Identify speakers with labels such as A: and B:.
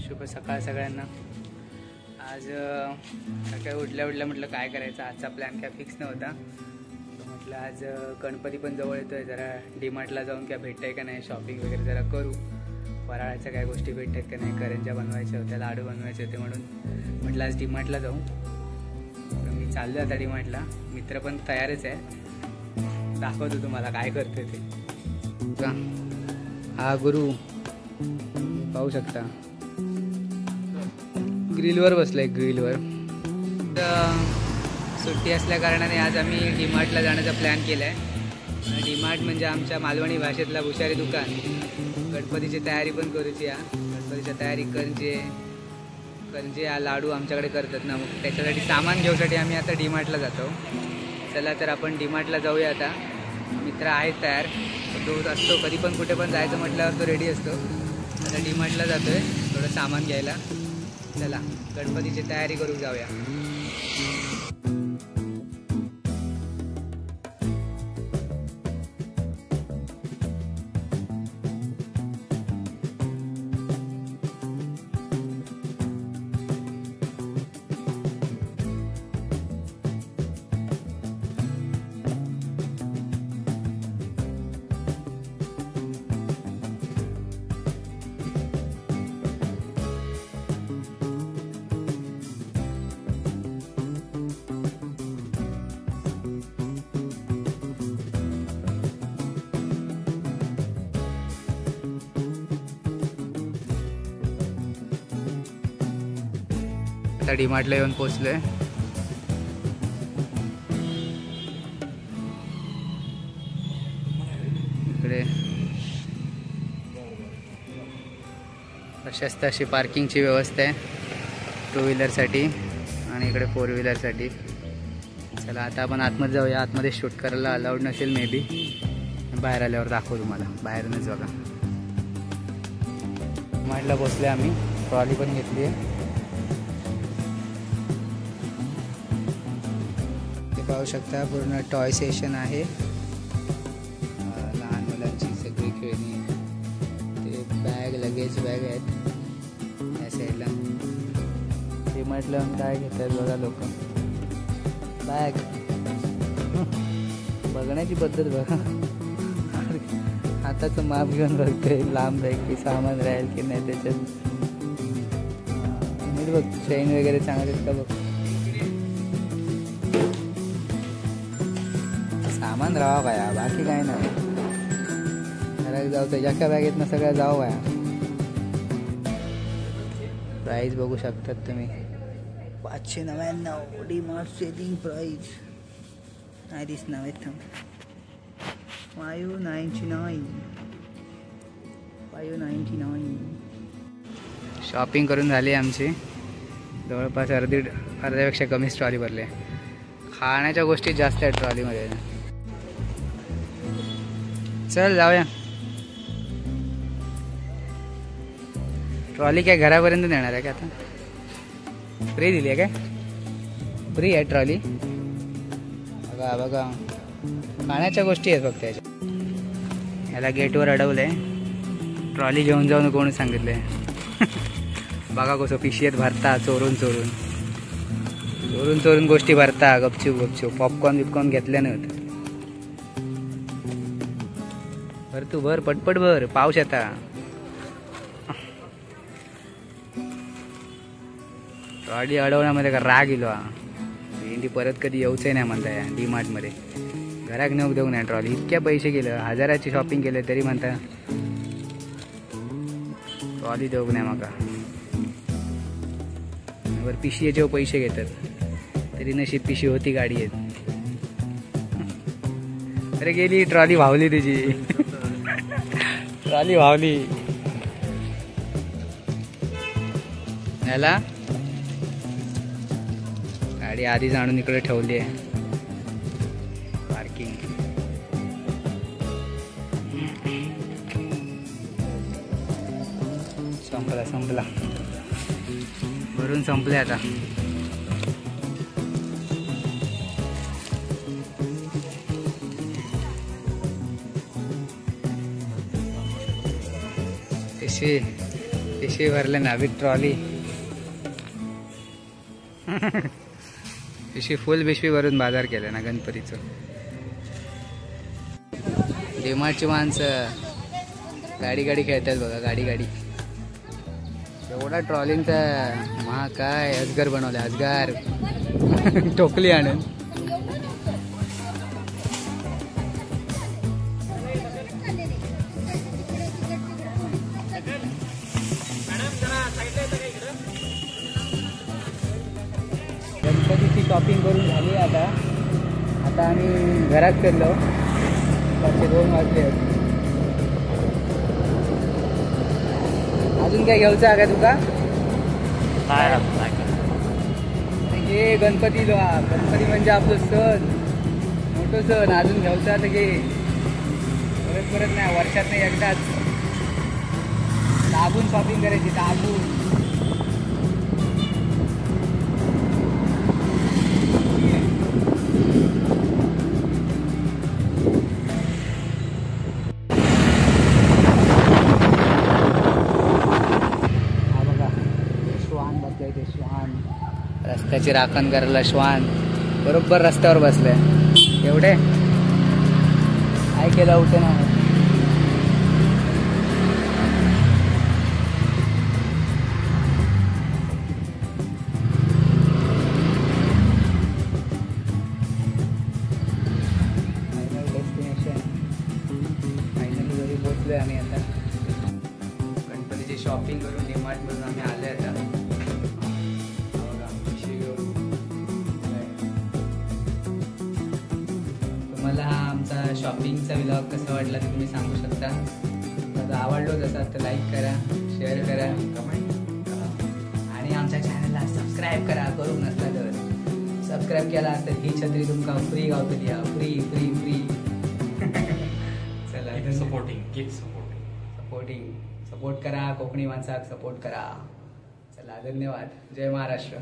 A: शुभ सकाळ सगळ्यांना. आज सकाळी उठल्या म्हटलं काय करायचं, आजचा प्लॅन काय फिक्स नव्हता. म्हटलं आज गणपती पण जवळ येतोय, जरा डीमार्टला जाऊन काय भेटतंय का नाही, शॉपिंग वगैरे जरा करू. फराळाच्या काय गोष्टी भेटत आहेत का नाही, करंज्या बनवायच्या होत्या, लाडू बनवायचे होते, म्हणून म्हटलं आज डीमार्टला जाऊ. तर मी चाललो आता डीमार्टला. मित्र पण तयारच आहे, दाखवतो तुम्हाला काय करतोय ते. हा गुरु पाहू शकता, ग्रिलवर बसलाय. ग्रिलवर सुट्टी असल्या कारणाने आज आम्ही डीमार्टला जाण्याचा प्लॅन केला आहे. डीमार्ट म्हणजे आमच्या मालवणी भाषेतला भुशारी दुकान. गणपतीची तयारी पण करूची या. गणपतीच्या तयारी करंजे लाडू आमच्याकडे करतात ना, मग त्याच्यासाठी सामान घेऊसाठी आम्ही आता डीमार्टला जातो. चला तर आपण डीमार्टला जाऊया. आता मित्र आहेत तयार, तो असतो कधी पण कुठे पण जायचं म्हटल्यावर तो रेडी असतो. आता डीमार्टला जातोय थोडं सामान घ्यायला. चला गणपतीची तयारी करू जाऊया. आता डीमार्टला येऊन पोचलोय. इकडे प्रशस्त अशी पार्किंगची व्यवस्था आहे 2 व्हीलरसाठी आणि इकडे 4 व्हीलरसाठी. चला आता आपण आतमध्ये जाऊया. आतमध्ये शूट करायला अलाउड नसेल मे बी, बाहेर आल्यावर दाखवू तुम्हाला. बाहेरूनच बघा. डीमार्टला पोचले आम्ही. ट्रॉली पण घेतली आहे. पाहू शकता पूर्ण टॉय सेशन आहे. लहान मुलांची सगळी खेळणी, ते बॅग, लगेज बॅग आहेत या साईडला. डीमार्टला काय घेतात बघा लोक. बॅग बघण्याची पद्धत बघा. हाताचं माप घेऊन बघतोय लांब आहे की सामान राहील की नाही त्याच्यात. बघ चेन वगैरे चांगले आहेत का बघ. सामान राहा बाया, बाकी काय नाही. घरात जाऊ तर एका बॅगेत ना सगळ्या जाऊ बाया. प्राईस बघू शकतात तुम्ही. 599 डीमार्ट सेलिंग प्राईस. नाही दिसणार आहेत. 599. शॉपिंग करून झाली आमची. जवळपास अर्ध्यापेक्षा कमी ट्रॉली भरले. खाण्याच्या गोष्टी जास्त आहेत ट्रॉलीमध्ये. चल जाऊया. ट्रॉली काय घरापर्यंत नेणार आहे का आता? फ्री दिली आहे काय? फ्री आहे ट्रॉली. बघा बघा, खाण्याच्या गोष्टी आहेत फक्त याच्या. याला गेटवर अडवलंय. ट्रॉली घेऊन जाऊन कोण सांगितलंय. बघा कसं पिशवीत भरता चोरून गोष्टी भरता. गपचूप पॉपकॉर्न घेतल्या नव्हतं. भर तू भर, पटपट भर. पाऊस आता. ट्रॉली अडवण्यामध्ये का राग इलो. भेंडी परत कधी येऊच नाही म्हणता या डीमार्टमध्ये. घरात नेऊन देऊ नाही ट्रॉली. इतक्या पैसे गेलं, 1000ची शॉपिंग केलं तरी म्हणता ट्रॉली देऊ नाही मका. बरं पिशवीचे पैसे घेतात तरी नशीब पिशवी होती गाडी येत. अरे गेली ट्रॉली, भावली तुझी. ट्रॉली भावली. याला गाडी आधीच आणून इकडे ठेवली आहे. पार्किंग. संपला भरून संपले आता. पिशवी पिशवी भरले ना विथ ट्रॉली. पिशवी फुल पिशवी भरून बाजार केला ना गणपतीचं. डीमार्टची माणसं गाडी गाडी खेळतात बघा. गाडी गाडी एवढा ट्रॉलिंगचा मा काय अजगर बनवले. अजगर टोकली आणून. गणपतीची शॉपिंग करून झाली. आता आम्ही घरात फिरलो. 2 वाजले. अजून काय घ्यायचं आहे का तुका? हे गणपती म्हणजे आपलं सण, मोठं सण. अजून घ्यायचं आता घे. परत नाही, वर्षात नाही एकदाच दाबून शॉपिंग करायची. दाबून रस्त्याची राखण करायला श्वान बरोबर रस्त्यावर बसले. एवढे काय केलं होतं ना. Final destination. फायनली घरी पोहोचलोय आम्ही. आता गणपतीची शॉपिंग करून डीमार्ट मधून आम्ही आले. आता मला हा आमचा शॉपिंगचा व्लॉग कसा वाटला ते तुम्ही सांगू शकता. जर आवडलोच असाल तर लाईक करा, शेअर करा, कमेंट करा आणि आमच्या चॅनलला सबस्क्राईब करा. करू नसला तर सबस्क्राईब केला तर ही छत्री तुमका फ्री गावतली. Free free free. चला सपोर्ट करा. कोकणी माणसाक सपोर्ट करा. चला धन्यवाद. जय महाराष्ट्र.